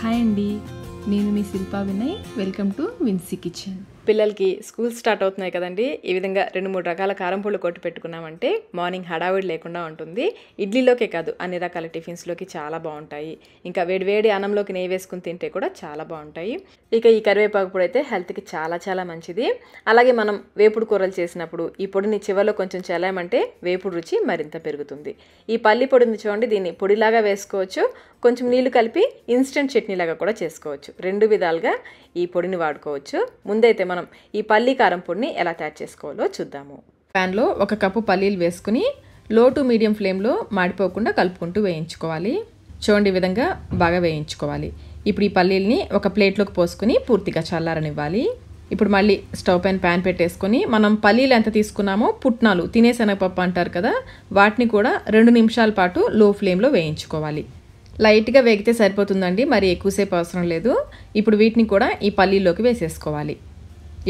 Hi అండి, నేను మీ Shilpa Vinay. Welcome to Vinsy kitchen. పిల్లలకి స్కూల్ స్టార్ట్ అవుతున్నాయి కదండి. ఈ విధంగా 2-3 రకాల కారం పొళ్ళు కొట్టి పెట్టుకున్నామంటే మార్నింగ్ హడావిడి లేకుండా ఉంటుంది. ఇడ్లీలోకే కాదు, అన్ని రకాల టిఫిన్స్లోకి చాలా బాగుంటాయి. ఇంకా వేడివేడి అన్నంలోకి నెయ్యి వేసుకుని తింటే కూడా చాలా బాగుంటాయి. ఇక ఈ కరివేపాకు పొడి అయితే హెల్త్కి చాలా చాలా మంచిది. అలాగే మనం వేపుడు కూరలు చేసినప్పుడు ఈ పొడిని చివరిలో కొంచెం చల్లామంటే వేపుడు రుచి మరింత పెరుగుతుంది. ఈ పల్లి పొడిని చూడండి, దీన్ని పొడిలాగా వేసుకోవచ్చు, కొంచెం నీళ్లు కలిపి ఇన్స్టెంట్ చట్నీలాగా కూడా చేసుకోవచ్చు. 2 విధాలుగా ఈ పొడిని వాడుకోవచ్చు. ముందైతే మనం ఈ పల్లి కారం పొడిని ఎలా తయారు చేసుకోవాలో చూద్దాము. ప్యాన్లో 1 కప్పు పల్లీలు వేసుకుని లో టు మీడియం ఫ్లేమ్లో మాడిపోకుండా కలుపుకుంటూ వేయించుకోవాలి. చూడండి, ఈ విధంగా బాగా వేయించుకోవాలి. ఇప్పుడు ఈ పల్లీల్ని ఒక ప్లేట్లోకి పోసుకుని పూర్తిగా చల్లారనివ్వాలి. ఇప్పుడు మళ్ళీ స్టవ్ పైన ప్యాన్ పెట్టేసుకొని మనం పల్లీలు ఎంత తీసుకున్నామో పుట్నాలు, తినే శనగపప్పు అంటారు కదా, వాటిని కూడా 2 నిమిషాల పాటు లో ఫ్లేమ్లో వేయించుకోవాలి. లైట్గా వేగితే సరిపోతుందండి, మరి ఎక్కువసేపు అవసరం లేదు. ఇప్పుడు వీటిని కూడా ఈ పల్లీలోకి వేసేసుకోవాలి.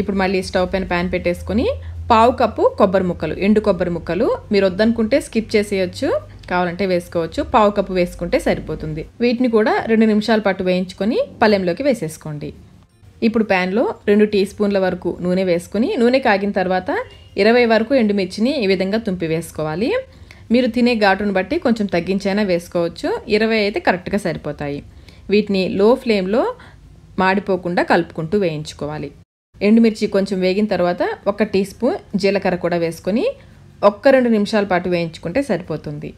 ఇప్పుడు మళ్ళీ స్టవ్ పైన ప్యాన్ పెట్టేసుకొని 1/2 కప్పు కొబ్బరి ముక్కలు, ఎండు కొబ్బరి ముక్కలు, మీరు వద్దనుకుంటే స్కిప్ చేసేయచ్చు, కావాలంటే వేసుకోవచ్చు. 1/2 కప్పు వేసుకుంటే సరిపోతుంది. వీటిని కూడా 2 నిమిషాల పాటు వేయించుకొని పళ్ళెంలోకి వేసేసుకోండి. ఇప్పుడు ప్యాన్లో 2 టీ స్పూన్ల వరకు నూనె వేసుకుని, నూనె కాగిన తర్వాత 20 వరకు ఎండుమిర్చిని ఈ విధంగా తుంపి వేసుకోవాలి. మీరు తినే ఘాటును బట్టి కొంచెం తగ్గించైనా వేసుకోవచ్చు. 20 అయితే కరెక్ట్గా సరిపోతాయి. వీటిని లో ఫ్లేమ్లో మాడిపోకుండా కలుపుకుంటూ వేయించుకోవాలి. ఎండుమిర్చి కొంచెం వేగిన తర్వాత 1 టీ స్పూన్ జీలకర్ర కూడా వేసుకొని 1-2 నిమిషాల పాటు వేయించుకుంటే సరిపోతుంది.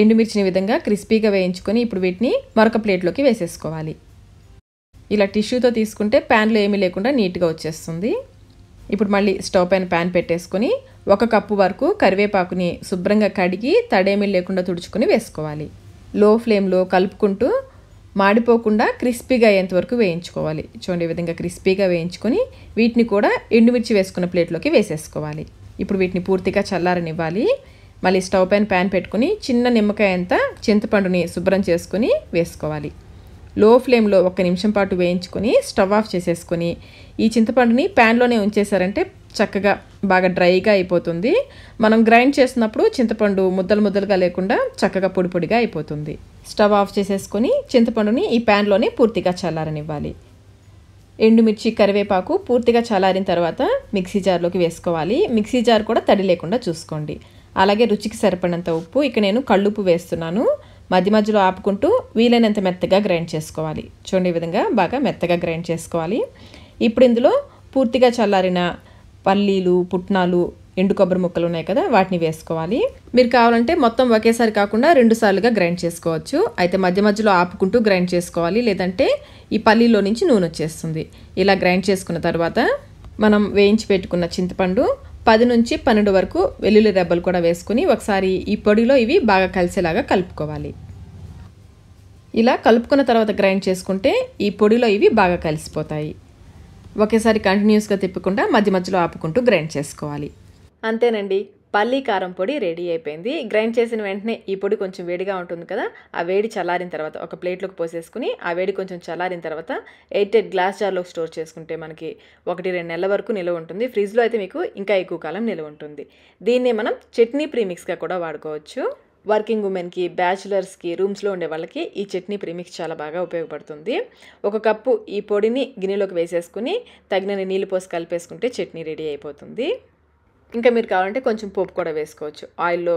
ఎండుమిర్చిని విధంగా క్రిస్పీగా వేయించుకొని ఇప్పుడు వీటిని మరొక ప్లేట్లోకి వేసేసుకోవాలి. ఇలా టిష్యూతో తీసుకుంటే ప్యాన్లో ఏమీ లేకుండా నీట్గా వచ్చేస్తుంది. ఇప్పుడు మళ్ళీ స్టవ్ పైన ప్యాన్ పెట్టేసుకొని 1 కప్పు వరకు కరివేపాకుని శుభ్రంగా కడిగి తడేమీ లేకుండా తుడుచుకొని వేసుకోవాలి. లో ఫ్లేమ్లో కలుపుకుంటూ మాడిపోకుండా క్రిస్పీగా అయ్యేంత వరకు వేయించుకోవాలి. చూడండి, ఈ విధంగా క్రిస్పీగా వేయించుకొని వీటిని కూడా ఎండుమిర్చి వేసుకున్న ప్లేట్లోకి వేసేసుకోవాలి. ఇప్పుడు వీటిని పూర్తిగా చల్లారనివ్వాలి. మళ్ళీ స్టవ్ పైన ప్యాన్ పెట్టుకుని చిన్న నిమ్మకాయ అంత చింతపండుని శుభ్రం చేసుకుని వేసుకోవాలి. లో ఫ్లేమ్లో 1 నిమిషం పాటు వేయించుకొని స్టవ్ ఆఫ్ చేసేసుకొని ఈ చింతపండుని ప్యాన్లోనే ఉంచేసారంటే చక్కగా బాగా డ్రైగా అయిపోతుంది. మనం గ్రైండ్ చేసినప్పుడు చింతపండు ముద్దలు ముద్దలుగా లేకుండా చక్కగా పొడి పొడిగా అయిపోతుంది. స్టవ్ ఆఫ్ చేసేసుకొని చింతపండుని ఈ ప్యాన్లోనే పూర్తిగా చల్లారనివ్వాలి. ఎండుమిర్చి, కరివేపాకు పూర్తిగా చల్లారిన తర్వాత మిక్సీ జార్లోకి వేసుకోవాలి. మిక్సీ జార్ కూడా తడి లేకుండా చూసుకోండి. అలాగే రుచికి సరిపడినంత ఉప్పు, ఇక నేను కళ్ళుప్పు వేస్తున్నాను. మధ్య మధ్యలో ఆపుకుంటూ వీలైనంత మెత్తగా గ్రైండ్ చేసుకోవాలి. చూడండి, ఈ విధంగా బాగా మెత్తగా గ్రైండ్ చేసుకోవాలి. ఇప్పుడు ఇందులో పూర్తిగా చల్లారిన పల్లీలు, పుట్నాలు, ఎండు కొబ్బరి ముక్కలు ఉన్నాయి కదా, వాటిని వేసుకోవాలి. మీరు కావాలంటే మొత్తం ఒకేసారి కాకుండా 2 సార్లుగా గ్రైండ్ చేసుకోవచ్చు. అయితే మధ్య మధ్యలో ఆపుకుంటూ గ్రైండ్ చేసుకోవాలి, లేదంటే ఈ పల్లీలో నుంచి నూనె వచ్చేస్తుంది. ఇలా గ్రైండ్ చేసుకున్న తర్వాత మనం వేయించి పెట్టుకున్న చింతపండు, 10 నుంచి 12 వరకు వెల్లుల్లి రెబ్బలు కూడా వేసుకుని ఒకసారి ఈ పొడిలో ఇవి బాగా కలిసేలాగా కలుపుకోవాలి. ఇలా కలుపుకున్న తర్వాత గ్రైండ్ చేసుకుంటే ఈ పొడిలో ఇవి బాగా కలిసిపోతాయి. ఒకేసారి కంటిన్యూస్గా తిప్పకుండా మధ్య మధ్యలో ఆపుకుంటూ గ్రైండ్ చేసుకోవాలి. అంతేనండి, పల్లి కారం పొడి రెడీ అయిపోయింది. గ్రైండ్ చేసిన వెంటనే ఈ పొడి కొంచెం వేడిగా ఉంటుంది కదా, ఆ వేడి చల్లారిన తర్వాత ఒక ప్లేట్లోకి పోసేసుకుని ఆ వేడి కొంచెం చల్లారిన తర్వాత 8 గ్లాస్ జార్లో స్టోర్ చేసుకుంటే మనకి 1-2 నెలల వరకు నిల్వ ఉంటుంది. ఫ్రిడ్జ్లో అయితే మీకు ఇంకా ఎక్కువ కాలం నిల్వ ఉంటుంది. దీన్నే మనం చట్నీ ప్రీమిక్స్గా కూడా వాడుకోవచ్చు. వర్కింగ్ ఉమెన్కి, బ్యాచులర్స్కి, రూమ్స్లో ఉండే వాళ్ళకి ఈ చట్నీ ప్రీమిక్స్ చాలా బాగా ఉపయోగపడుతుంది. 1 కప్పు ఈ పొడిని గిన్నెలోకి వేసేసుకుని తగినన్ని నీళ్ళు పోసి కలిపేసుకుంటే చట్నీ రెడీ అయిపోతుంది. ఇంకా మీరు కావాలంటే కొంచెం పోపు కూడా వేసుకోవచ్చు. ఆయిల్లో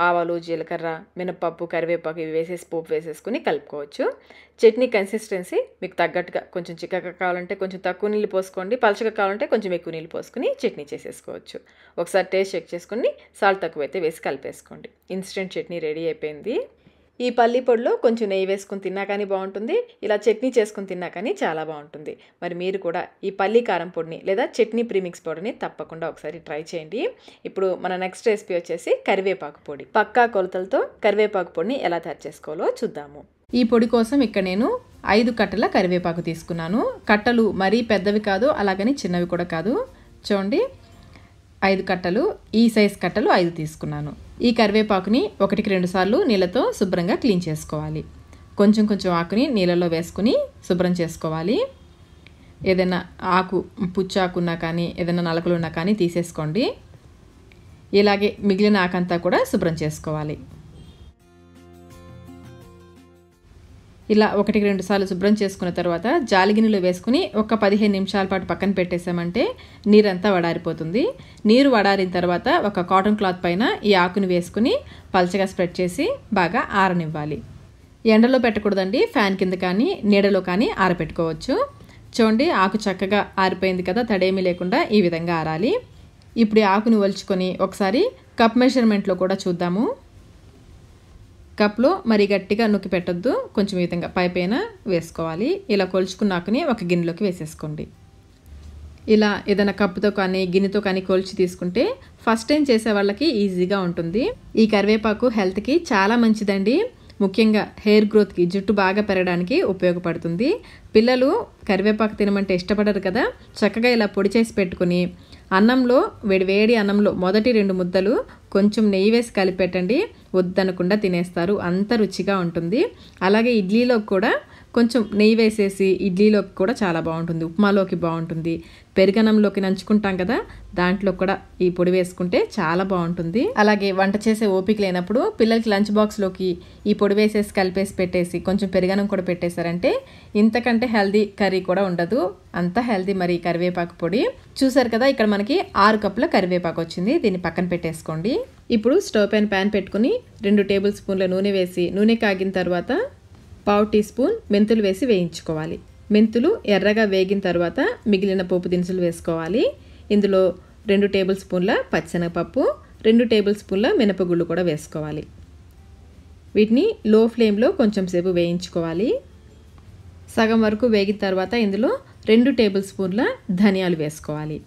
ఆవాలు, జీలకర్ర, మినపప్పు, కరివేపాకు ఇవి వేసేసి పోపు వేసేసుకుని కలుపుకోవచ్చు. చట్నీ కన్సిస్టెన్సీ మీకు తగ్గట్టుగా కొంచెం చిక్కగా కావాలంటే కొంచెం తక్కువ నీళ్ళు పోసుకోండి, పలచగా కావాలంటే కొంచెం ఎక్కువ నీళ్ళు పోసుకుని చట్నీ చేసేసుకోవచ్చు. ఒకసారి టేస్ట్ చెక్ చేసుకుని సాల్ట్ తక్కువైతే వేసి కలిపేసుకోండి. ఇన్స్టెంట్ చట్నీ రెడీ అయిపోయింది. ఈ పల్లి పొడిలో కొంచెం నెయ్యి వేసుకుని తిన్నా కానీ బాగుంటుంది, ఇలా చట్నీ చేసుకుని తిన్నా కానీ చాలా బాగుంటుంది. మరి మీరు కూడా ఈ పల్లి కారం పొడిని లేదా చట్నీ ప్రీమిక్స్ పొడిని తప్పకుండా ఒకసారి ట్రై చేయండి. ఇప్పుడు మన నెక్స్ట్ రెసిపీ వచ్చేసి కరివేపాకు పొడి. పక్కా కొలతలతో కరివేపాకు పొడిని ఎలా తయారు చేసుకోవాలో చూద్దాము. ఈ పొడి కోసం ఇక్కడ నేను 5 కట్టల కరివేపాకు తీసుకున్నాను. కట్టలు మరీ పెద్దవి కాదు, అలాగని చిన్నవి కూడా కాదు. చూడండి, 5 కట్టలు, ఈ సైజ్ కట్టలు 5 తీసుకున్నాను. ఈ కరివేపాకుని 1-2 సార్లు నీళ్ళతో శుభ్రంగా క్లీన్ చేసుకోవాలి. కొంచెం కొంచెం ఆకుని నీళ్ళలో వేసుకుని శుభ్రం చేసుకోవాలి. ఏదైనా ఆకు, పుచ్చాకున్నా కానీ ఏదైనా నలకలు ఉన్నా కానీ తీసేసుకోండి. ఇలాగే మిగిలిన ఆకంతా కూడా శుభ్రం చేసుకోవాలి. ఇలా 1-2 సార్లు శుభ్రం చేసుకున్న తర్వాత జాలిగిన్నెలో వేసుకుని ఒక 15 నిమిషాల పాటు పక్కన పెట్టేసామంటే నీరంతా వడారిపోతుంది. నీరు వడారిన తర్వాత ఒక కాటన్ క్లాత్ పైన ఈ ఆకుని వేసుకుని పల్చగా స్ప్రెడ్ చేసి బాగా ఆరనివ్వాలి. ఎండలో పెట్టకూడదండి, ఫ్యాన్ కింద కానీ నీడలో కానీ ఆరబెట్టుకోవచ్చు. చూడండి, ఆకు చక్కగా ఆరిపోయింది కదా, తడేమీ లేకుండా ఈ విధంగా ఆరాలి. ఇప్పుడు ఈ ఆకుని ఒలుచుకొని ఒకసారి కప్ మెజర్మెంట్లో కూడా చూద్దాము. కప్లో మరి గట్టిగా నొక్కి పెట్టొద్దు, కొంచెం ఈ విధంగా పైపైన వేసుకోవాలి. ఇలా కొలుచుకున్న ఆకుని ఒక గిన్నెలోకి వేసేసుకోండి. ఇలా ఏదైనా కప్పుతో కానీ గిన్నెతో కానీ కొలిచి తీసుకుంటే ఫస్ట్ టైం చేసే వాళ్ళకి ఈజీగా ఉంటుంది. ఈ కరివేపాకు హెల్త్కి చాలా మంచిదండి. ముఖ్యంగా హెయిర్ గ్రోత్కి, జుట్టు బాగా పెరగడానికి ఉపయోగపడుతుంది. పిల్లలు కరివేపాకు తినమంటే ఇష్టపడరు కదా, చక్కగా ఇలా పొడి చేసి పెట్టుకుని అన్నంలో, వేడి అన్నంలో మొదటి 2 ముద్దలు కొంచెం నెయ్యి వేసి కలిపెట్టండి, వద్దనకుండా తినేస్తారు, అంత రుచిగా ఉంటుంది. అలాగే ఇడ్లీలో కూడా కొంచెం నెయ్యి వేసేసి ఇడ్లీలోకి కూడా చాలా బాగుంటుంది, ఉప్మాలోకి బాగుంటుంది, పెరుగన్నంలోకి నంచుకుంటాం కదా, దాంట్లో కూడా ఈ పొడి వేసుకుంటే చాలా బాగుంటుంది. అలాగే వంట చేసే ఓపిక లేనప్పుడు పిల్లలకి లంచ్ బాక్స్లోకి ఈ పొడి వేసేసి కలిపేసి పెట్టేసి కొంచెం పెరుగన్నం కూడా పెట్టేశారంటే ఇంతకంటే హెల్దీ కర్రీ కూడా ఉండదు, అంత హెల్దీ. మరి కరివేపాకు పొడి చూసారు కదా, ఇక్కడ మనకి 6 కప్పుల కరివేపాకు వచ్చింది. దీన్ని పక్కన పెట్టేసుకోండి. ఇప్పుడు స్టవ్ పైన ప్యాన్ పెట్టుకుని 2 టేబుల్ స్పూన్ల నూనె వేసి, నూనె కాగిన తర్వాత 1/2 టీ స్పూన్ మెంతులు వేసి వేయించుకోవాలి. మెంతులు ఎర్రగా వేగిన తర్వాత మిగిలిన పోపు దినుసులు వేసుకోవాలి. ఇందులో 2 టేబుల్ స్పూన్ల పచ్చిశనగపప్పు, 2 టేబుల్ స్పూన్ల మినపగుళ్ళు కూడా వేసుకోవాలి. వీటిని లో ఫ్లేమ్లో కొంచెం సేపు వేయించుకోవాలి. సగం వరకు వేగిన తర్వాత ఇందులో 2 టేబుల్ స్పూన్ల ధనియాలు వేసుకోవాలి.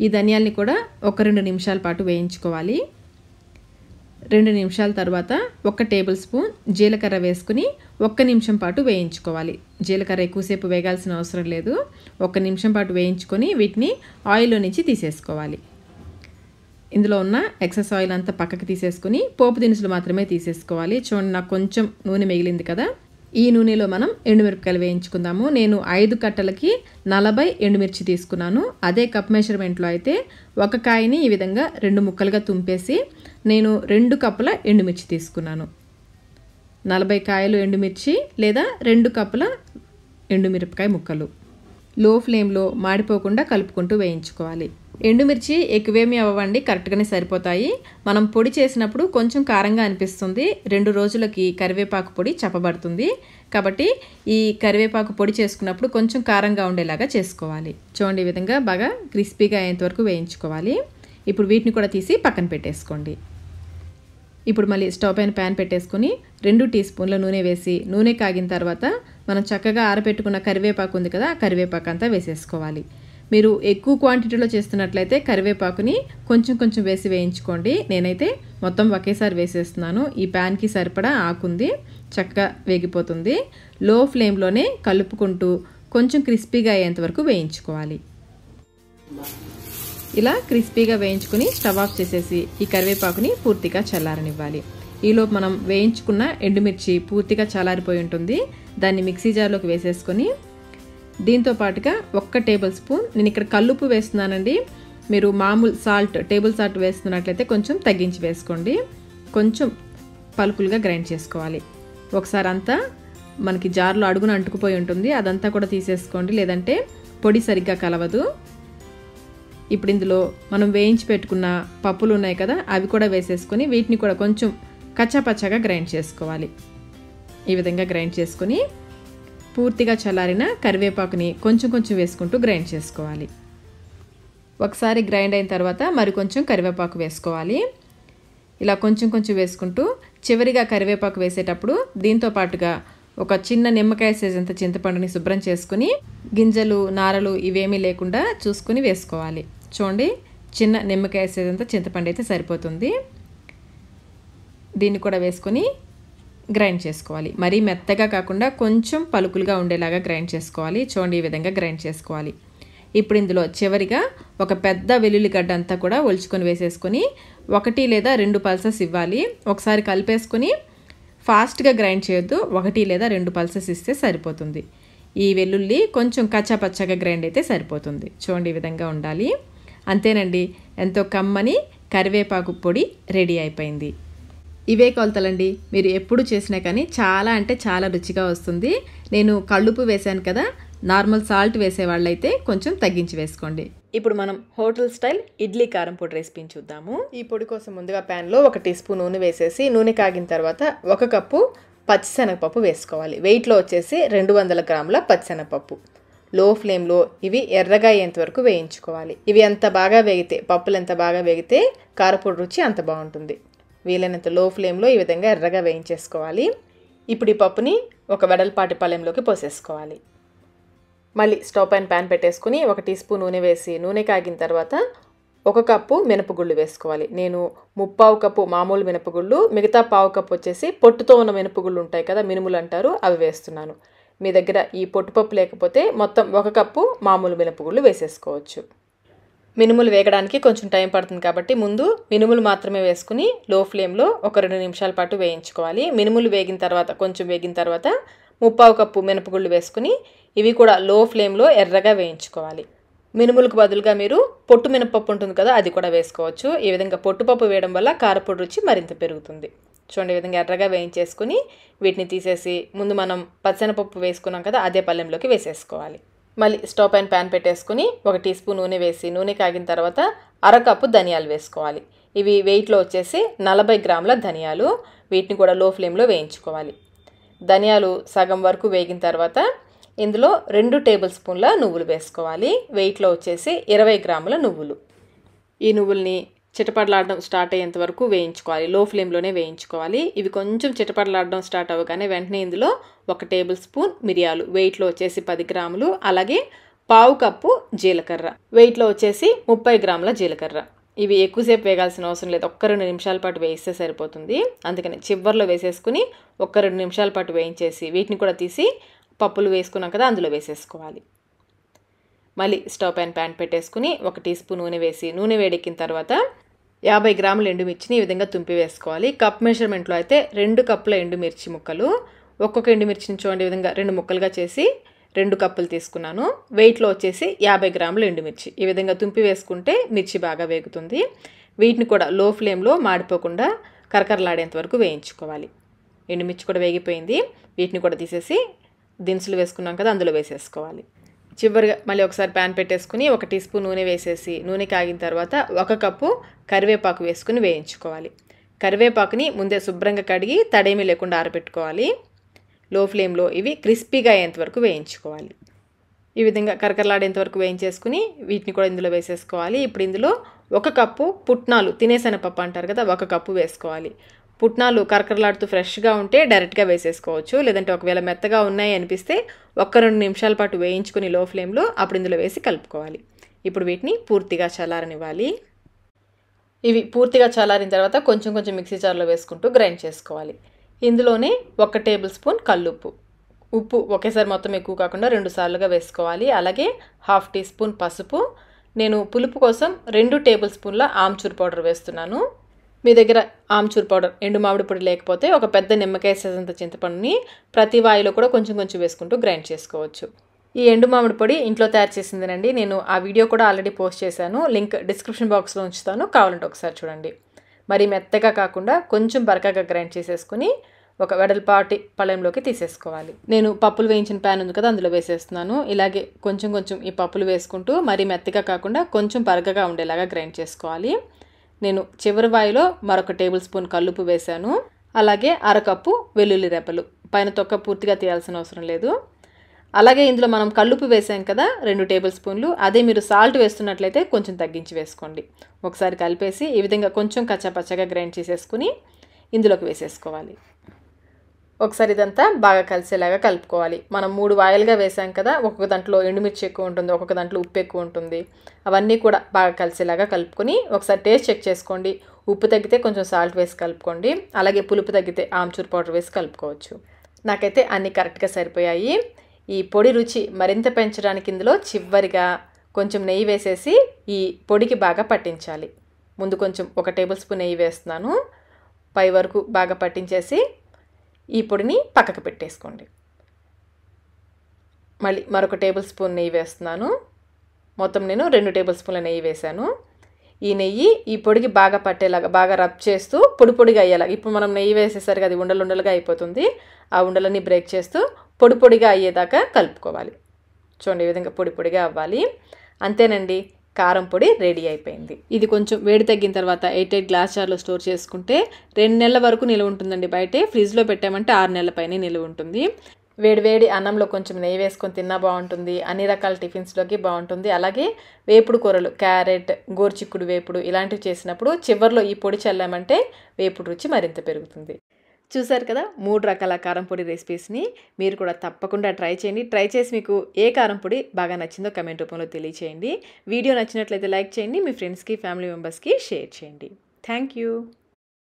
ఈ ధనియాల్ని కూడా ఒక 2 నిమిషాల పాటు వేయించుకోవాలి. 2 నిమిషాల తర్వాత 1 టేబుల్ స్పూన్ జీలకర్ర వేసుకుని 1 నిమిషం పాటు వేయించుకోవాలి. జీలకర్ర ఎక్కువసేపు వేగాల్సిన అవసరం లేదు, 1 నిమిషం పాటు వేయించుకొని వీటిని ఆయిల్లో నుంచి తీసేసుకోవాలి. ఇందులో ఉన్న ఎక్సెస్ ఆయిల్ అంతా పక్కకి తీసేసుకుని పోపు దినుసులు మాత్రమే తీసేసుకోవాలి. చూడండి, నాకు కొంచెం నూనె మిగిలింది కదా, ఈ నూనెలో మనం ఎండుమిరపకాయలు వేయించుకుందాము. నేను 5 కట్టలకి 40 ఎండుమిర్చి తీసుకున్నాను. అదే కప్ మెజర్మెంట్లో అయితే ఒక కాయని ఈ విధంగా 2 ముక్కలుగా తుంపేసి నేను 2 కప్పుల ఎండుమిర్చి తీసుకున్నాను. 40 కాయలు ఎండుమిర్చి లేదా 2 కప్పుల ఎండుమిరపకాయ ముక్కలు. లో ఫ్లేమ్లో మాడిపోకుండా కలుపుకుంటూ వేయించుకోవాలి. ఎండుమిర్చి ఎక్కువేమీ అవ్వండి, కరెక్ట్గానే సరిపోతాయి. మనం పొడి చేసినప్పుడు కొంచెం కారంగా అనిపిస్తుంది, 2 రోజులకి కరివేపాకు పొడి చప్పబడుతుంది. కాబట్టి ఈ కరివేపాకు పొడి చేసుకున్నప్పుడు కొంచెం కారంగా ఉండేలాగా చేసుకోవాలి. చూడండి, ఈ విధంగా బాగా క్రిస్పీగా అయ్యేంత వరకు వేయించుకోవాలి. ఇప్పుడు వీటిని కూడా తీసి పక్కన పెట్టేసుకోండి. ఇప్పుడు మళ్ళీ స్టవ్ పైన ప్యాన్ పెట్టేసుకొని 2 టీ స్పూన్ల నూనె వేసి, నూనె కాగిన తర్వాత మనం చక్కగా ఆరబెట్టుకున్న కరివేపాకు ఉంది కదా, ఆ కరివేపాకు అంతా వేసేసుకోవాలి. మీరు ఎక్కువ క్వాంటిటీలో చేస్తున్నట్లయితే కరివేపాకుని కొంచెం వేసి వేయించుకోండి. నేనైతే మొత్తం ఒకేసారి వేసేస్తున్నాను. ఈ ప్యాన్కి సరిపడా ఆకుంది, చక్కగా వేగిపోతుంది. లో ఫ్లేమ్లోనే కలుపుకుంటూ కొంచెం క్రిస్పీగా అయ్యేంత వరకు వేయించుకోవాలి. ఇలా క్రిస్పీగా వేయించుకుని స్టవ్ ఆఫ్ చేసేసి ఈ కరివేపాకుని పూర్తిగా చల్లారనివ్వాలి. ఈలోపు మనం వేయించుకున్న ఎండుమిర్చి పూర్తిగా చల్లారిపోయి ఉంటుంది. దాన్ని మిక్సీ జార్లోకి వేసేసుకొని దీంతో పాటుగా 1 టేబుల్ స్పూన్, నేను ఇక్కడ కల్లుప్పు వేస్తున్నానండి, మీరు మామూలు సాల్ట్, టేబుల్ సాల్ట్ వేస్తున్నట్లయితే కొంచెం తగ్గించి వేసుకోండి. కొంచెం పలుకులుగా గ్రైండ్ చేసుకోవాలి. ఒకసారి అంతా మనకి జార్లో అడుగున అంటుకుపోయి ఉంటుంది, అదంతా కూడా తీసేసుకోండి, లేదంటే పొడి సరిగ్గా కలవదు. ఇప్పుడు ఇందులో మనం వేయించి పెట్టుకున్న పప్పులు ఉన్నాయి కదా, అవి కూడా వేసేసుకొని వీటిని కూడా కొంచెం కచ్చాపచ్చాగా గ్రైండ్ చేసుకోవాలి. ఈ విధంగా గ్రైండ్ చేసుకొని పూర్తిగా చల్లారిన కరివేపాకుని కొంచెం వేసుకుంటూ గ్రైండ్ చేసుకోవాలి. ఒకసారి గ్రైండ్ అయిన తర్వాత మరి కొంచెం కరివేపాకు వేసుకోవాలి. ఇలా కొంచెం వేసుకుంటూ చివరిగా కరివేపాకు వేసేటప్పుడు దీంతో పాటుగా ఒక చిన్న నిమ్మకాయ సైజంత చింతపండుని శుభ్రం చేసుకుని గింజలు, నారలు ఇవేమీ లేకుండా చూసుకుని వేసుకోవాలి. చూడండి, చిన్న నిమ్మకాయ సైజంత చింతపండు అయితే సరిపోతుంది. దీన్ని కూడా వేసుకొని గ్రైండ్ చేసుకోవాలి. మరీ మెత్తగా కాకుండా కొంచెం పలుకులుగా ఉండేలాగా గ్రైండ్ చేసుకోవాలి. చూడండి, ఈ విధంగా గ్రైండ్ చేసుకోవాలి. ఇప్పుడు ఇందులో చివరిగా ఒక పెద్ద వెల్లుల్లి గడ్డ అంతా కూడా ఒలుచుకొని వేసేసుకొని 1 లేదా 2 పల్సెస్ ఇవ్వాలి. ఒకసారి కలిపేసుకొని ఫాస్ట్గా గ్రైండ్ చేయొద్దు, 1 లేదా 2 పల్సెస్ ఇస్తే సరిపోతుంది. ఈ వెల్లుల్లి కొంచెం కచ్చాపచ్చాగా గ్రైండ్ అయితే సరిపోతుంది. చూడండి, ఈ విధంగా ఉండాలి. అంతేనండి, ఎంతో కమ్మని కరివేపాకు పొడి రెడీ అయిపోయింది. ఇవే కొలతలండి. మీరు ఎప్పుడు చేసినా కానీ చాలా అంటే చాలా రుచిగా వస్తుంది. నేను కళ్ళుప్పు వేశాను కదా, నార్మల్ సాల్ట్ వేసే వాళ్ళైతే కొంచెం తగ్గించి వేసుకోండి. ఇప్పుడు మనం హోటల్ స్టైల్ ఇడ్లీ కారం పొడి రెసిపీని చూద్దాము. ఈ పొడి కోసం ముందుగా ప్యాన్లో 1 టీ స్పూన్ నూనె వేసేసి, నూనె కాగిన తర్వాత 1 కప్పు పచ్చిశనగపప్పు వేసుకోవాలి. వెయిట్లో వచ్చేసి 200 గ్రాముల పచ్చిశనగపప్పు. లో ఫ్లేమ్లో ఇవి ఎర్రగా అయ్యేంత వరకు వేయించుకోవాలి. ఇవి ఎంత బాగా వేగితే, పప్పులు ఎంత బాగా వేగితే కారపొడి రుచి అంత బాగుంటుంది. వీలైనంత లో ఫ్లేమ్లో ఈ విధంగా ఎర్రగా వేయించేసుకోవాలి. ఇప్పుడు ఈ పప్పుని ఒక వెడల్పాటి పళ్ళెంలోకి పోసేసుకోవాలి. మళ్ళీ స్టవ్ పైన ప్యాన్ పెట్టేసుకుని 1 టీ స్పూన్ నూనె వేసి, నూనె కాగిన తర్వాత 1 కప్పు మినపగుళ్ళు వేసుకోవాలి. నేను 3/4 కప్పు మామూలు మినపగుళ్ళు, మిగతా 1/4 కప్పు వచ్చేసి పొట్టుతో ఉన్న మినపగుళ్ళు ఉంటాయి కదా, మినుములు అంటారు, అవి వేస్తున్నాను. మీ దగ్గర ఈ పొట్టుపప్పు లేకపోతే మొత్తం 1 కప్పు మామూలు మినపగుళ్ళు వేసేసుకోవచ్చు. మినుములు వేగడానికి కొంచెం టైం పడుతుంది కాబట్టి ముందు మినుములు మాత్రమే వేసుకుని లో ఫ్లేమ్లో ఒక 2 నిమిషాల పాటు వేయించుకోవాలి. మినుములు వేగిన తర్వాత, కొంచెం వేగిన తర్వాత 3/4 కప్పు మినపగుళ్ళు వేసుకుని ఇవి కూడా లో ఫ్లేమ్లో ఎర్రగా వేయించుకోవాలి. మినుములకు బదులుగా మీరు పొట్టు మినపప్పు ఉంటుంది కదా, అది కూడా వేసుకోవచ్చు. ఈ విధంగా పొట్టుపప్పు వేయడం వల్ల కారపొడి రుచి మరింత పెరుగుతుంది. చూడండి, ఈ విధంగా ఎర్రగా వేయించేసుకుని వీటిని తీసేసి ముందు మనం పచ్చనపప్పు వేసుకున్నాం కదా, అదే పళ్ళెంలోకి వేసేసుకోవాలి. మళ్ళీ స్టవ్ పైన ప్యాన్ పెట్టేసుకుని 1 టీ స్పూన్ నూనె వేసి, నూనె కాగిన తర్వాత 1/2 కప్పు ధనియాలు వేసుకోవాలి. ఇవి వెయిట్లో వచ్చేసి 40 గ్రాముల ధనియాలు. వీటిని కూడా లో ఫ్లేమ్లో వేయించుకోవాలి. ధనియాలు సగం వరకు వేగిన తర్వాత ఇందులో 2 టేబుల్ స్పూన్ల నువ్వులు వేసుకోవాలి. వెయిట్లో వచ్చేసి 20 గ్రాముల నువ్వులు. ఈ నువ్వుల్ని చిటపటలాడడం స్టార్ట్ అయ్యేంత వరకు వేయించుకోవాలి. లో ఫ్లేమ్లోనే వేయించుకోవాలి. ఇవి కొంచెం చిటపటలాడడం స్టార్ట్ అవ్వగానే వెంటనే ఇందులో 1 టేబుల్ స్పూన్ మిరియాలు, వెయిట్లో వచ్చేసి 10 గ్రాములు, అలాగే 1/4 కప్పు జీలకర్ర, వెయిట్లో వచ్చేసి 30 గ్రాముల జీలకర్ర. ఇవి ఎక్కువసేపు వేగాల్సిన అవసరం లేదు, 1-2 నిమిషాల పాటు వేయిస్తే సరిపోతుంది. అందుకని చివర్లో వేసేసుకుని 1-2 నిమిషాల పాటు వేయించేసి వీటిని కూడా తీసి పప్పులు వేసుకున్నాం కదా, అందులో వేసేసుకోవాలి. మళ్ళీ స్టవ్ పైన ప్యాన్ పెట్టేసుకుని 1 టీ స్పూన్ నూనె వేసి, నూనె వేడెక్కిన తర్వాత 50 గ్రాముల ఎండుమిర్చిని ఈ విధంగా తుంపి వేసుకోవాలి. కప్ మెజర్మెంట్లో అయితే 2 కప్పుల ఎండుమిర్చి ముక్కలు. ఒక్కొక్క ఎండుమిర్చిని చూడండి, ఈ విధంగా 2 ముక్కలుగా చేసి 2 కప్పులు తీసుకున్నాను. వెయిట్లో వచ్చేసి 50 గ్రాముల ఎండుమిర్చి. ఈ విధంగా తుంపి వేసుకుంటే మిర్చి బాగా వేగుతుంది. వీటిని కూడా లో ఫ్లేమ్లో మాడిపోకుండా కరకరలాడేంత వరకు వేయించుకోవాలి. ఎండుమిర్చి కూడా వేగిపోయింది. వీటిని కూడా తీసేసి దినుసులు వేసుకున్నాం కదా, అందులో వేసేసుకోవాలి. చివరిగా మళ్ళీ ఒకసారి ప్యాన్ పెట్టేసుకుని 1 టీ స్పూన్ నూనె వేసేసి, నూనె కాగిన తర్వాత 1 కప్పు కరివేపాకు వేసుకుని వేయించుకోవాలి. కరివేపాకుని ముందే శుభ్రంగా కడిగి తడేమీ లేకుండా ఆరబెట్టుకోవాలి. లో ఫ్లేమ్లో ఇవి క్రిస్పీగా అయ్యేంత వరకు వేయించుకోవాలి. ఈ విధంగా కరకరలాడేంత వరకు వేయించేసుకుని వీటిని కూడా ఇందులో వేసేసుకోవాలి. ఇప్పుడు ఇందులో 1 కప్పు పుట్నాలు, తినేశనగపప్పు అంటారు కదా, 1 కప్పు వేసుకోవాలి. పుట్నాలు కరకరలాడుతూ ఫ్రెష్గా ఉంటే డైరెక్ట్గా వేసేసుకోవచ్చు. లేదంటే ఒకవేళ మెత్తగా ఉన్నాయి అనిపిస్తే 1-2 నిమిషాల పాటు వేయించుకుని లో ఫ్లేమ్లో అప్పుడు ఇందులో వేసి కలుపుకోవాలి. ఇప్పుడు వీటిని పూర్తిగా చల్లారనివ్వాలి. ఇవి పూర్తిగా చల్లారిన తర్వాత కొంచెం కొంచెం మిక్సీ జార్లో వేసుకుంటూ గ్రైండ్ చేసుకోవాలి. ఇందులోనే 1 టేబుల్ స్పూన్ కల్లుప్పు. ఉప్పు ఒకేసారి మొత్తం ఎక్కువ కాకుండా 2 సార్లుగా వేసుకోవాలి. అలాగే 1/2 టీ స్పూన్ పసుపు. నేను పులుపు కోసం 2 టేబుల్ స్పూన్ల ఆమ్చూర్ పౌడర్ వేస్తున్నాను. మీ దగ్గర ఆమ్చూర్ పౌడర్, ఎండు మామిడి పొడి లేకపోతే ఒక పెద్ద నిమ్మకాయ సైజంత చింతపండుని ప్రతి వాయిలో కూడా కొంచెం కొంచెం వేసుకుంటూ గ్రైండ్ చేసుకోవచ్చు. ఈ ఎండు మామిడి పొడి ఇంట్లో తయారు చేసిందేనండి. నేను ఆ వీడియో కూడా ఆల్రెడీ పోస్ట్ చేశాను. లింక్ డిస్క్రిప్షన్ బాక్స్లో ఉంచుతాను, కావాలంటే ఒకసారి చూడండి. మరి మెత్తగా కాకుండా కొంచెం బరకగా గ్రైండ్ చేసేసుకుని ఒక వెడల్పాటి పళ్ళెంలోకి తీసేసుకోవాలి. నేను పప్పులు వేయించిన ప్యాన్ ఉంది కదా, అందులో వేసేస్తున్నాను. ఇలాగే కొంచెం కొంచెం ఈ పప్పులు వేసుకుంటూ మరీ మెత్తగా కాకుండా కొంచెం బరకగా ఉండేలాగా గ్రైండ్ చేసుకోవాలి. నేను చివరి వాయిలో మరొక టేబుల్ స్పూన్ కల్లుప్పు వేశాను. అలాగే 1/2 కప్పు వెల్లుల్లి రెబ్బలు. పైన తొక్క పూర్తిగా తీయాల్సిన అవసరం లేదు. అలాగే ఇందులో మనం కల్లుప్పు వేసాం కదా, 2 టేబుల్ స్పూన్లు. అదే మీరు సాల్ట్ వేస్తున్నట్లయితే కొంచెం తగ్గించి వేసుకోండి. ఒకసారి కలిపేసి ఈ విధంగా కొంచెం కచ్చాపచ్చగా గ్రైండ్ చేసేసుకుని ఇందులోకి వేసేసుకోవాలి. ఒకసారి ఇదంతా బాగా కలిసేలాగా కలుపుకోవాలి. మనం 3 వాయిలుగా వేసాం కదా, ఒక్కొక్క దాంట్లో ఎండుమిర్చి ఎక్కువ ఉంటుంది, ఒక్కొక్క దాంట్లో ఉప్పు ఎక్కువ ఉంటుంది. అవన్నీ కూడా బాగా కలిసేలాగా కలుపుకొని ఒకసారి టేస్ట్ చెక్ చేసుకోండి. ఉప్పు తగ్గితే కొంచెం సాల్ట్ వేసి కలుపుకోండి. అలాగే పులుపు తగ్గితే ఆమ్చూర్ పౌడర్ వేసి కలుపుకోవచ్చు. నాకైతే అన్నీ కరెక్ట్గా సరిపోయాయి. ఈ పొడి రుచి మరింత పెంచడానికి ఇందులో చివరిగా కొంచెం నెయ్యి వేసేసి ఈ పొడికి బాగా పట్టించాలి. ముందు కొంచెం 1 టేబుల్ స్పూన్ నెయ్యి వేస్తున్నాను. పై వరకు బాగా పట్టించేసి ఈ పొడిని పక్కకు పెట్టేసుకోండి. మళ్ళీ మరొక టేబుల్ స్పూన్ నెయ్యి వేస్తున్నాను. మొత్తం నేను 2 టేబుల్ స్పూన్ల నెయ్యి వేశాను. ఈ నెయ్యి ఈ పొడికి బాగా పట్టేలాగా బాగా రబ్ చేస్తూ పొడి పొడిగా అయ్యేలాగా, ఇప్పుడు మనం నెయ్యి వేసేసరికి అది ఉండలు ఉండలుగా అయిపోతుంది, ఆ ఉండలని బ్రేక్ చేస్తూ పొడి పొడిగా అయ్యేదాకా కలుపుకోవాలి. చూడండి ఈ విధంగా పొడి పొడిగా అవ్వాలి. అంతేనండి, కారం పొడి రెడీ అయిపోయింది. ఇది కొంచెం వేడి తగ్గిన తర్వాత 8 గ్లాస్ జార్లో స్టోర్ చేసుకుంటే 2 నెలల వరకు నిలువ ఉంటుందండి. బయటే ఫ్రిడ్జ్లో పెట్టామంటే 6 నెలల పైన నిలువ ఉంటుంది. వేడి అన్నంలో కొంచెం నెయ్యి వేసుకొని తిన్నా బాగుంటుంది, అన్ని రకాల టిఫిన్స్లోకి బాగుంటుంది. అలాగే వేపుడు కూరలు, క్యారెట్, గోరుచిక్కుడు వేపుడు ఇలాంటివి చేసినప్పుడు చివర్లో ఈ పొడి చల్లామంటే వేపుడు రుచి మరింత పెరుగుతుంది. చూసారు కదా 3 రకాల కారం పొడి రెసిపీస్ని. మీరు కూడా తప్పకుండా ట్రై చేయండి. ట్రై చేసి మీకు ఏ కారం పొడి బాగా నచ్చిందో కమెంట్ రూపంలో తెలియచేయండి. వీడియో నచ్చినట్లయితే లైక్ చేయండి, మీ ఫ్రెండ్స్కి ఫ్యామిలీ మెంబర్స్కి షేర్ చేయండి. Thank you.